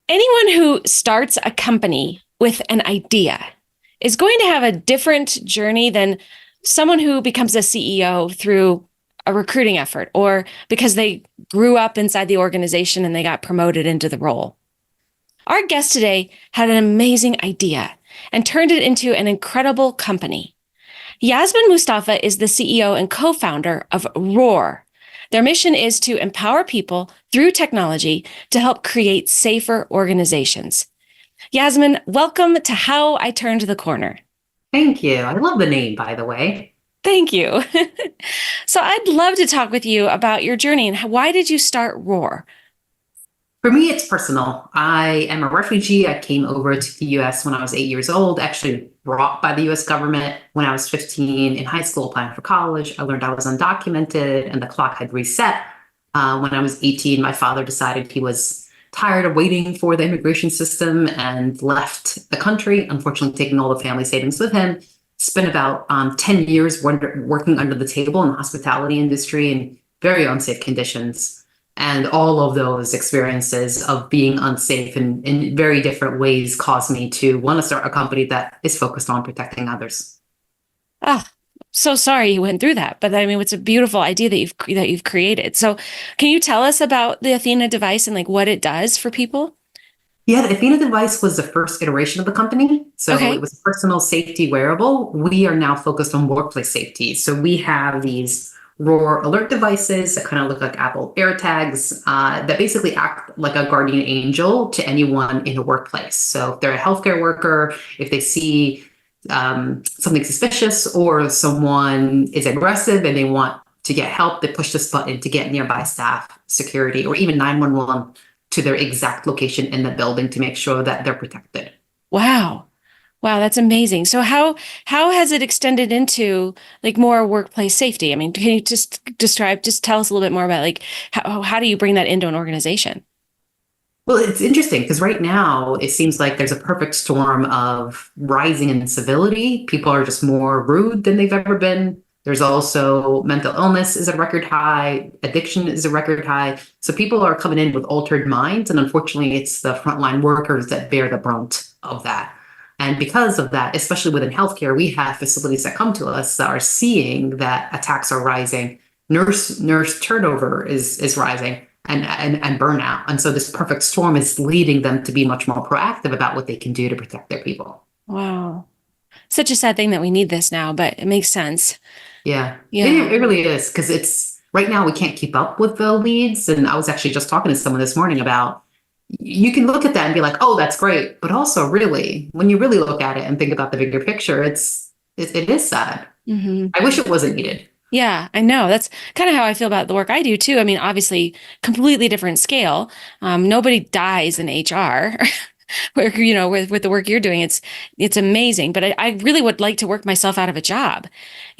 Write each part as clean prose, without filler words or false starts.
Anyone who starts a company with an idea is going to have a different journey than someone who becomes a CEO through a recruiting effort or because they grew up inside the organization and they got promoted into the role. Our guest today had an amazing idea and turned it into an incredible company. Yasmine Mustafa is the CEO and co-founder of Roar. Their mission is to empower people through technology to help create safer organizations. Yasmine, welcome to How I Turned the Corner. Thank you. I love the name, by the way. Thank you. So I'd love to talk with you about your journey and why did you start Roar? For me, it's personal. I am a refugee. I came over to the US when I was 8 years old, actually brought by the US government when I was 15 in high school, applying for college. I learned I was undocumented and the clock had reset. When I was 18, my father decided he was tired of waiting for the immigration system and left the country, unfortunately, taking all the family savings with him. Spent about 10 years working under the table in the hospitality industry in very unsafe conditions. And all of those experiences of being unsafe in very different ways caused me to want to start a company that is focused on protecting others. Ah, so sorry you went through that, but I mean, it's a beautiful idea that you've created. So, can you tell us about the Athena device and like what it does for people? Yeah, the Athena device was the first iteration of the company. So it Okay. was a personal safety wearable. We are now focused on workplace safety. So we have these Roar alert devices that kind of look like Apple AirTags that basically act like a guardian angel to anyone in the workplace. So if they're a healthcare worker, if they see something suspicious or someone is aggressive and they want to get help, they push this button to get nearby staff, security, or even 911 to their exact location in the building to make sure that they're protected. Wow. Wow, that's amazing. So how has it extended into like more workplace safety? I mean, can you just tell us a little bit more about like how do you bring that into an organization? Well, it's interesting because right now it seems like there's a perfect storm of rising incivility. People are just more rude than they've ever been. There's also mental illness is a record high, addiction is a record high. So people are coming in with altered minds. And unfortunately, it's the frontline workers that bear the brunt of that. And because of that, especially within healthcare, we have facilities that come to us that are seeing that attacks are rising, nurse turnover is rising and burnout. And so this perfect storm is leading them to be much more proactive about what they can do to protect their people. Wow. Such a sad thing that we need this now, but it makes sense. Yeah, Yeah. it really is because it's right now we can't keep up with the leads. And I was actually just talking to someone this morning about you can look at that and be like, oh, that's great. But also really, when you really look at it and think about the bigger picture, it is sad. Hmm. I wish it wasn't needed. Yeah, I know. That's kind of how I feel about the work I do too. I mean, obviously, completely different scale. Nobody dies in HR. Where, with the work you're doing, it's amazing. But I really would like to work myself out of a job.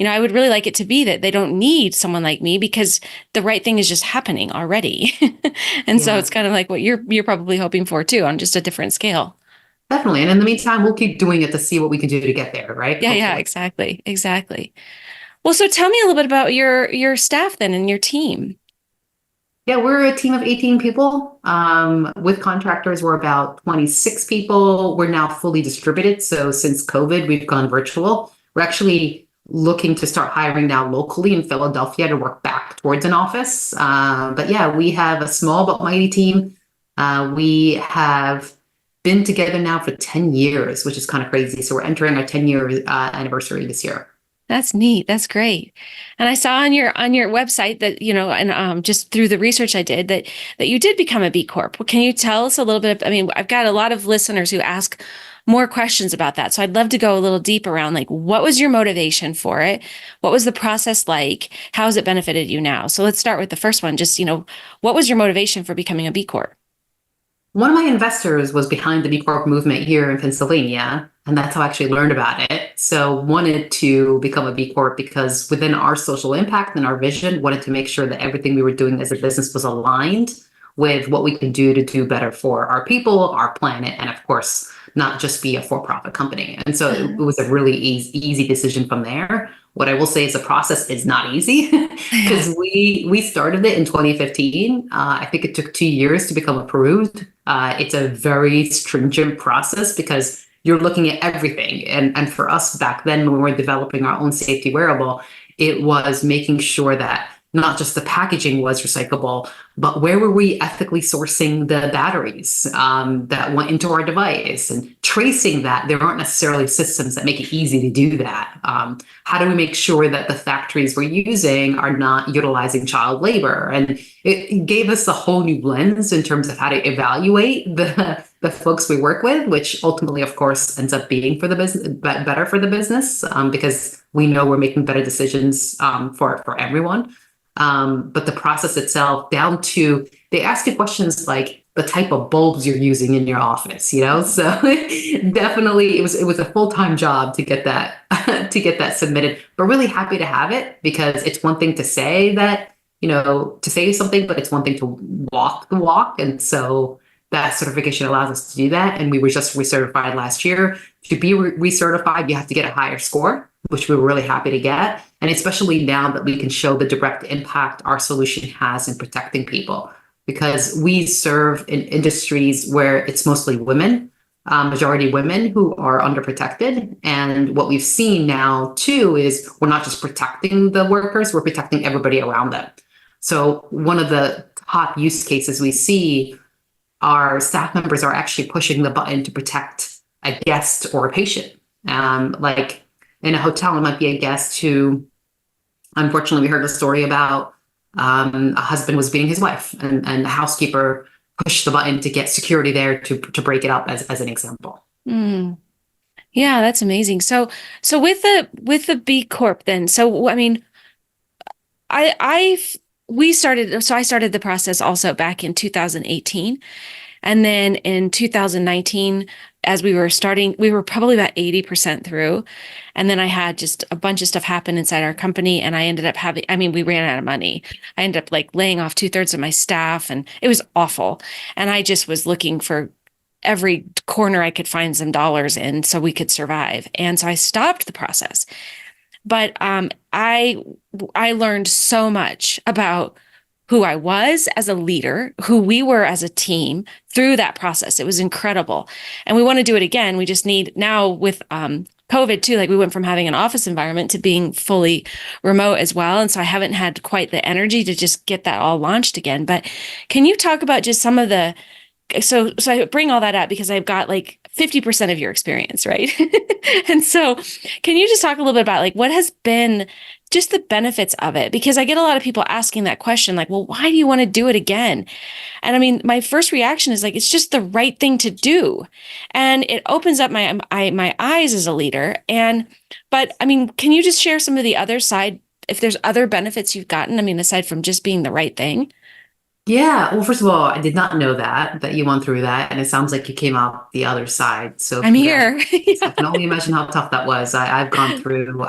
I would really like it to be that they don't need someone like me because the right thing is just happening already. And so Yeah, it's kind of like what you're probably hoping for too, on just a different scale. definitely. And in the meantime, we'll keep doing it to see what we can do to get there, right? Yeah, yeah, Hopefully. exactly, exactly. Well, so tell me a little bit about your staff then and your team. Yeah, we're a team of 18 people. With contractors, we're about 26 people. We're now fully distributed. So since COVID, we've gone virtual. We're actually looking to start hiring now locally in Philadelphia to work back towards an office. But yeah, we have a small but mighty team. We have been together now for 10 years, which is kind of crazy. So we're entering our 10-year anniversary this year. That's neat. That's great. And I saw on your website that, and just through the research I did that you did become a B Corp. Well, can you tell us a little bit? I mean, I've got a lot of listeners who ask more questions about that. So I'd love to go a little deep around like what was your motivation for it? What was the process like? How has it benefited you now? So let's start with the first one. Just, what was your motivation for becoming a B Corp? One of my investors was behind the B Corp movement here in Pennsylvania, and that's how I actually learned about it. So wanted to become a B Corp because within our social impact and our vision, wanted to make sure that everything we were doing as a business was aligned with what we can do to do better for our people, our planet, and of course, not just be a for-profit company. And so it was a really easy decision from there. What I will say is the process is not easy Yeah. because we started it in 2015. I think it took 2 years to become approved. It's a very stringent process because you're looking at everything. And for us back then, when we were developing our own safety wearable, it was making sure that not just the packaging was recyclable, but where were we ethically sourcing the batteries that went into our device and tracing that. There aren't necessarily systems that make it easy to do that. How do we make sure that the factories we're using are not utilizing child labor? And it gave us a whole new lens in terms of how to evaluate the folks we work with, which ultimately, of course, ends up being for the business, better for the business, because we know we're making better decisions for everyone. But the process itself, down to they ask you questions like the type of bulbs you're using in your office, you know. So definitely, it was a full-time job to get that to get that submitted. But really happy to have it because it's one thing to say that, you know, to say something, but it's one thing to walk the walk. And so that certification allows us to do that. And we were just recertified last year. To be recertified, you have to get a higher score, which we were really happy to get. And especially now that we can show the direct impact our solution has in protecting people, because we serve in industries where it's mostly women, majority women who are underprotected. And what we've seen now too is we're not just protecting the workers, we're protecting everybody around them. So one of the top use cases we see, our staff members are actually pushing the button to protect a guest or a patient. Like in a hotel, it might be a guest who, unfortunately, we heard a story about a husband was beating his wife, and the housekeeper pushed the button to get security there to break it up, as an example. Mm. Yeah, that's amazing. So with the B Corp then, so I mean, I started the process also back in 2018. And then in 2019, as we were starting, we were probably about 80% through. And then I had just a bunch of stuff happen inside our company. And I ended up we ran out of money. I ended up like laying off 2/3 of my staff, and it was awful. And I just was looking for every corner I could find some dollars in so we could survive. And so I stopped the process. But I learned so much about who I was as a leader, who we were as a team through that process. It was incredible. And we want to do it again. We just need now with COVID too, like we went from having an office environment to being fully remote as well. And so I haven't had quite the energy to just get that all launched again. But can you talk about just some of the, so I bring all that up because I've got like 50% of your experience, right? And so can you just talk a little bit about like what has been just the benefits of it? Because I get a lot of people asking that question, like, well, why do you want to do it again? And I mean, my first reaction is like, it's just the right thing to do. And it opens up my eyes as a leader. But I mean, can you just share some of the other side, if there's other benefits you've gotten? I mean, aside from just being the right thing. Yeah. Well, first of all, I did not know that you went through that, and it sounds like you came out the other side. So I'm here. congratulations. I can only imagine how tough that was. I've gone through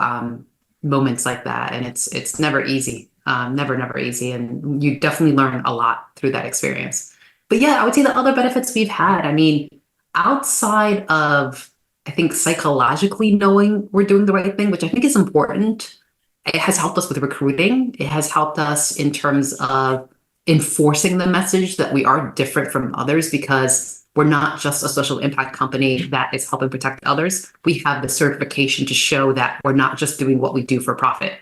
moments like that, and it's never easy. Never easy. And you definitely learn a lot through that experience. But yeah, I would say the other benefits we've had, I mean, outside of, I think, psychologically knowing we're doing the right thing, which I think is important, it has helped us with recruiting. It has helped us in terms of enforcing the message that we are different from others, because we're not just a social impact company that is helping protect others. We have the certification to show that we're not just doing what we do for profit,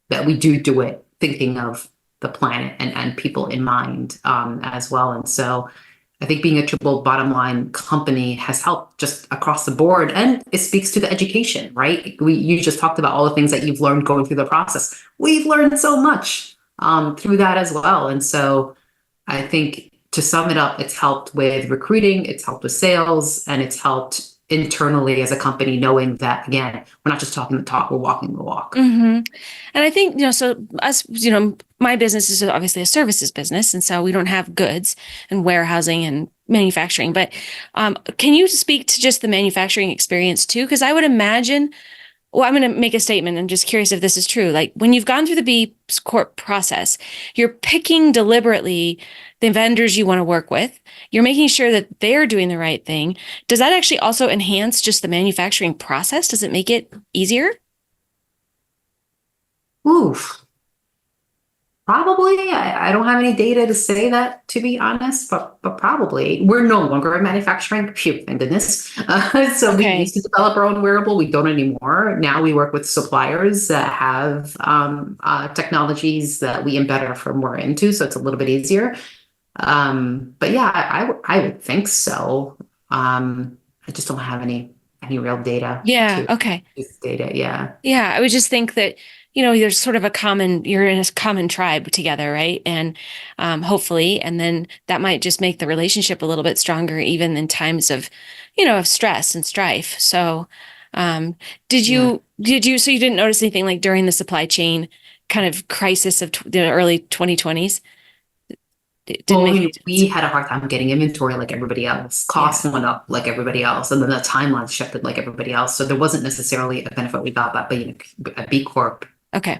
that we do it thinking of the planet and people in mind, as well. And so I think being a triple bottom line company has helped just across the board. And it speaks to the education, right? You just talked about all the things that you've learned going through the process. We've learned so much through that as well. And so I think, to sum it up, it's helped with recruiting, it's helped with sales, and it's helped internally as a company, knowing that, again, we're not just talking the talk, we're walking the walk. Mm-hmm. And I think, so us, my business is obviously a services business. And so we don't have goods and warehousing and manufacturing. But can you speak to just the manufacturing experience too? Because I would imagine, well, I'm going to make a statement. I'm just curious if this is true. Like when you've gone through the B Corp process, you're picking deliberately the vendors you want to work with. You're making sure that they're doing the right thing. Does that actually also enhance just the manufacturing process? Does it make it easier? Oof. Probably. I don't have any data to say that, to be honest, but probably. We're no longer in manufacturing. Phew, thank goodness. So we Okay. used to develop our own wearable. We don't anymore. Now we work with suppliers that have technologies that we embed our firmware into, so it's a little bit easier. But yeah, I would think so. I just don't have any real data Yeah. to Okay. this data. Yeah. Yeah, I would just think that, there's sort of you're in a common tribe together, right? And hopefully, and then that might just make the relationship a little bit stronger, even in times of, of stress and strife. So, um, Yeah. so you didn't notice anything like during the supply chain kind of crisis of the early 2020s? It didn't Well, make any we difference. had a hard time getting inventory like everybody else. Costs Yeah. went up like everybody else, and then the timelines shifted like everybody else. So there wasn't necessarily a benefit we got by being a B Corp. Okay.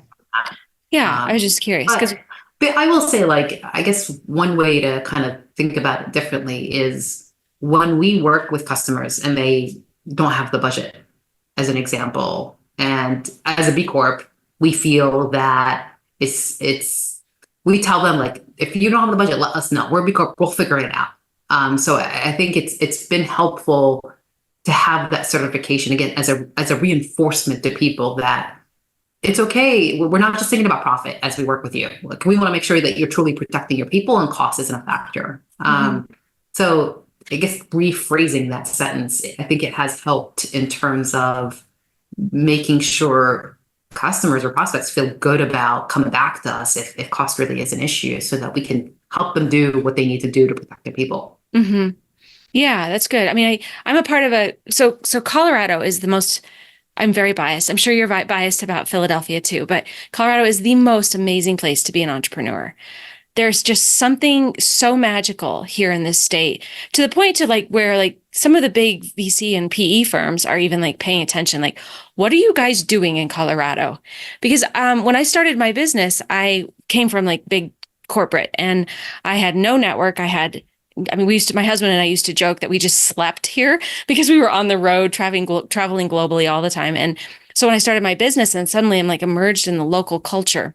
Yeah, I was Um, just curious because, but I will say, like, I guess one way to kind of think about it differently is when we work with customers and they don't have the budget, as an example, and as a B Corp, we feel that we tell them like, if you don't have the budget, let us know. We're a B Corp, we'll figure it out. So I think it's been helpful to have that certification again as a reinforcement to people that it's okay. We're not just thinking about profit as we work with you. Like we want to make sure that you're truly protecting your people and cost isn't a factor. Mhm. So I guess rephrasing that sentence, I think it has helped in terms of making sure customers or prospects feel good about coming back to us if cost really is an issue so that we can help them do what they need to do to protect their people. Mhm. Yeah, that's good. I mean, I'm a part of so Colorado is the most. I'm very biased. I'm sure you're biased about Philadelphia too, but Colorado is the most amazing place to be an entrepreneur. There's just something so magical here in this state to the point to like where like some of the big VC and PE firms are even like paying attention. Like, what are you guys doing in Colorado? Because when I started my business, I came from like big corporate and I had no network. I mean, my husband and I used to joke that we just slept here because we were on the road traveling globally all the time. And so when I started my business and suddenly I'm like immersed in the local culture,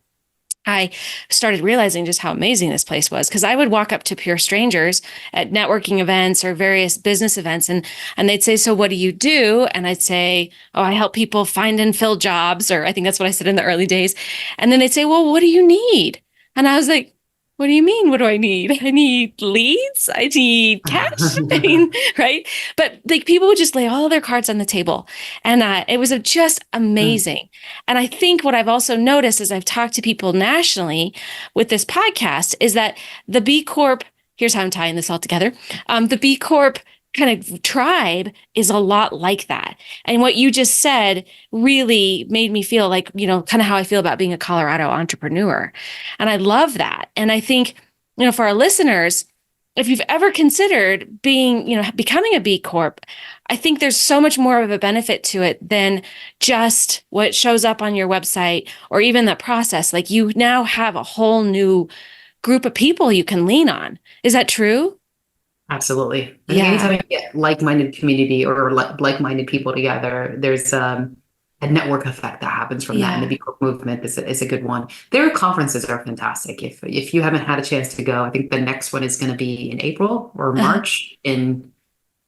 I started realizing just how amazing this place was because I would walk up to pure strangers at networking events or various business events and they'd say, "So what do you do?" And I'd say, "Oh, I help people find and fill jobs," or I think that's what I said in the early days. And then they'd say, "Well, what do you need?" And I was like, "What do you mean? What do I need? I need leads. I need cash." I mean, right? But like people would just lay all their cards on the table, and it was just amazing. And I think what I've also noticed as I've talked to people nationally with this podcast is that the B Corp, here's how I'm tying this all together. The B Corp kind of tribe is a lot like that. And what you just said really made me feel like, kind of how I feel about being a Colorado entrepreneur. And I love that. And I think, for our listeners, if you've ever considered becoming a B Corp, I think there's so much more of a benefit to it than just what shows up on your website or even the process. Like you now have a whole new group of people you can lean on. Is that true? Absolutely. I think Yeah. anytime you get like-minded community or like-minded people together, there's a network effect that happens from that. And the Yeah. B Corp movement is a good one. Their conferences are fantastic. If you haven't had a chance to go, I think the next one is going to be in April or Uh-huh. March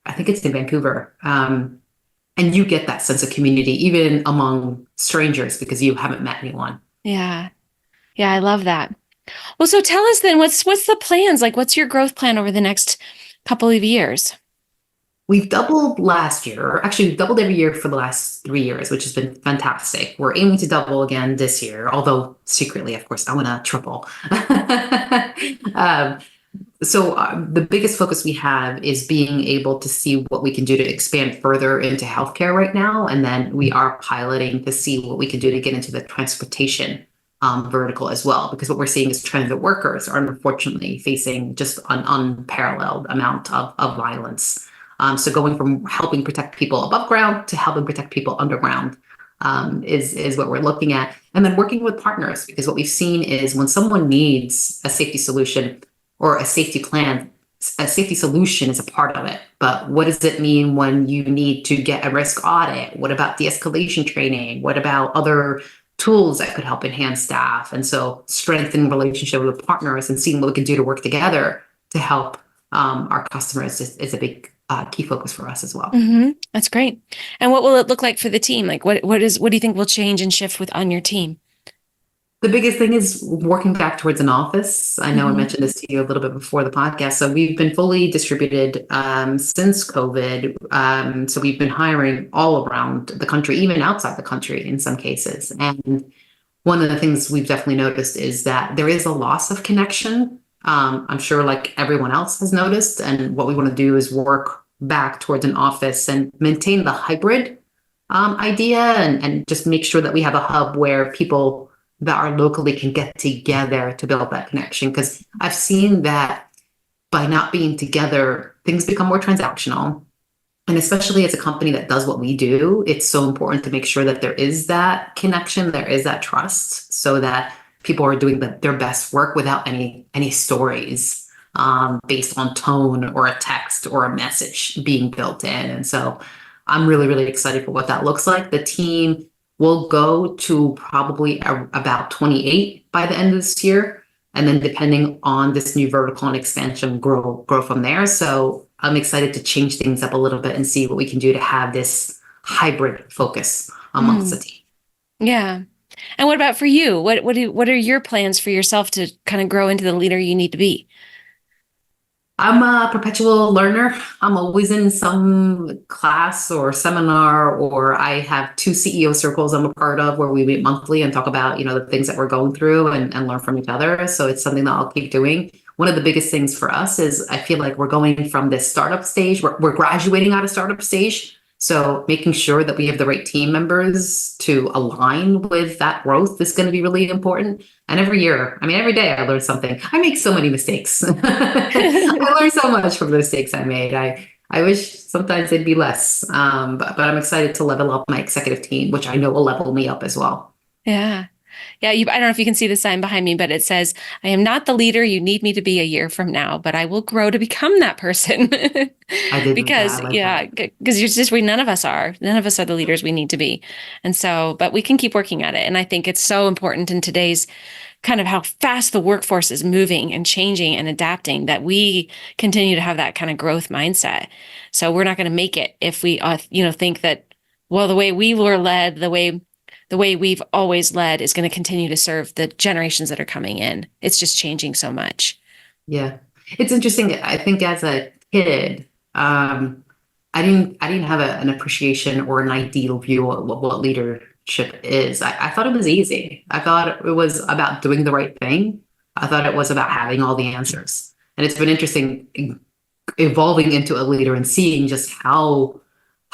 I think it's in Vancouver. And you get that sense of community even among strangers because you haven't met anyone. Yeah. Yeah, I love that. Well, so tell us then what's the plans? Like what's your growth plan over the next couple of years? We've doubled last year, or actually we've doubled every year for the last 3 years, which has been fantastic. We're aiming to double again this year, although secretly, of course, I want to triple. um, the biggest focus we have is being able to see what we can do to expand further into healthcare right now. And then we are piloting to see what we can do to get into the transportation vertical as well, because what we're seeing is transit workers are unfortunately facing just an unparalleled amount of violence. So going from helping protect people above ground to helping protect people underground is what we're looking at. And then working with partners, because what we've seen is when someone needs a safety solution, or a safety plan, a safety solution is a part of it. But what does it mean when you need to get a risk audit? What about de-escalation training? What about other tools that could help enhance staff? And so strengthening relationship with partners and seeing what we can do to work together to help our customers is a big key focus for us as well. That's great. And what will it look like for the team? Like what do you think will change and shift with on your team? The biggest thing is working back towards an office. I know I Hmm. mentioned this to you a little bit before the podcast. So we've been fully distributed since COVID. So we've been hiring all around the country, even outside the country in some cases. And one of the things we've definitely noticed is that there is a loss of connection. I'm sure like everyone else has noticed. And what we want to do is work back towards an office and maintain the hybrid idea and just make sure that we have a hub where people that are locally can get together to build that connection. Because I've seen that by not being together, things become more transactional. And especially as a company that does what we do, it's so important to make sure that there is that connection, there is that trust, so that people are doing their best work without any stories based on tone or a text or a message being built in. And so I'm really, really excited for what that looks like. The team will go to probably about 28 by the end of this year. And then depending on this new vertical and expansion, grow from there. So I'm excited to change things up a little bit and see what we can do to have this hybrid focus amongst the team. Yeah. And what about for you? What are your plans for yourself to kind of grow into the leader you need to be? I'm a perpetual learner. I'm always in some class or seminar, or I have two CEO circles I'm a part of where we meet monthly and talk about, the things that we're going through and learn from each other. So it's something that I'll keep doing. One of the biggest things for us is I feel like we're going from this startup stage, we're graduating out of startup stage. So making sure that we have the right team members to align with that growth is going to be really important. And every year, I mean, every day I learn something. I make so many mistakes. I learned so much from the mistakes I made. I wish sometimes they'd be less. But I'm excited to level up my executive team, which I know will level me up as well. Yeah. Yeah, I don't know if you can see the sign behind me, but it says, I am not the leader you need me to be a year from now, but I will grow to become that person. I did that. I Because, like yeah, that. because you're just, none of us are. None of us are the leaders we need to be. And so, but we can keep working at it. And I think it's so important in today's kind of how fast the workforce is moving and changing and adapting that we continue to have that kind of growth mindset. So we're not going to make it if we, think that, well, the way we were led, the way we've always led is going to continue to serve the generations that are coming in. It's just changing so much. Yeah. It's interesting. I think as a kid, I didn't have an appreciation or an ideal view of what leadership is. I thought it was easy. I thought it was about doing the right thing. I thought it was about having all the answers. And it's been interesting evolving into a leader and seeing just how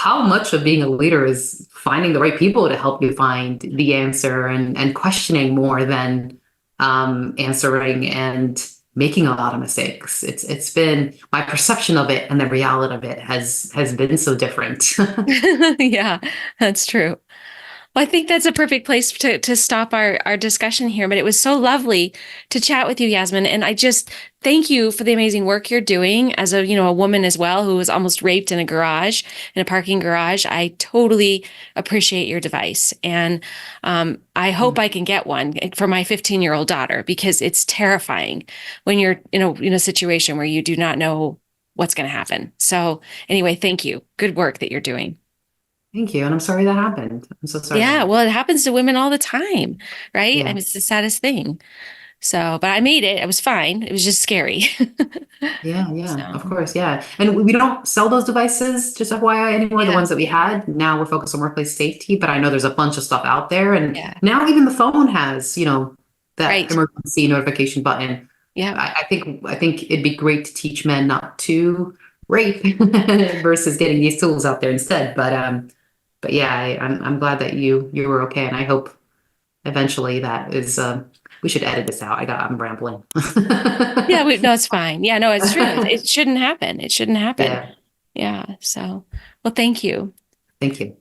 much of being a leader is finding the right people to help you find the answer and questioning more than answering and making a lot of mistakes. It's been my perception of it and the reality of it has been so different. Yeah, that's true. Well, I think that's a perfect place to stop our discussion here. But it was so lovely to chat with you, Yasmine. And I just thank you for the amazing work you're doing as a woman as well who was almost raped in a garage, in a parking garage. I totally appreciate your advice. And I hope I can get one for my 15-year-old daughter because it's terrifying when you're in a situation where you do not know what's going to happen. So anyway, thank you. Good work that you're doing. Thank you. And I'm sorry that happened. I'm so sorry that Yeah, happened. well, it happens to women all the time, right? I Yeah. mean, it's the saddest thing. So, but I made it. It was fine. It was just scary. Yeah, yeah, of So, course, yeah. And we don't sell those devices, just FYI, anymore, the yeah, ones that we had. Now we're focused on workplace safety, but I know there's a bunch of stuff out there. And yeah, now even the phone has, that right. emergency notification button. Yeah. I think it'd be great to teach men not to rape versus getting these tools out there instead. But yeah, I'm glad that you were okay, and I hope eventually that is we should edit this out. I'm rambling. Yeah, no, it's fine. Yeah, no, it's true. It shouldn't happen. It shouldn't happen. Yeah, Yeah. So, well, thank you. thank you.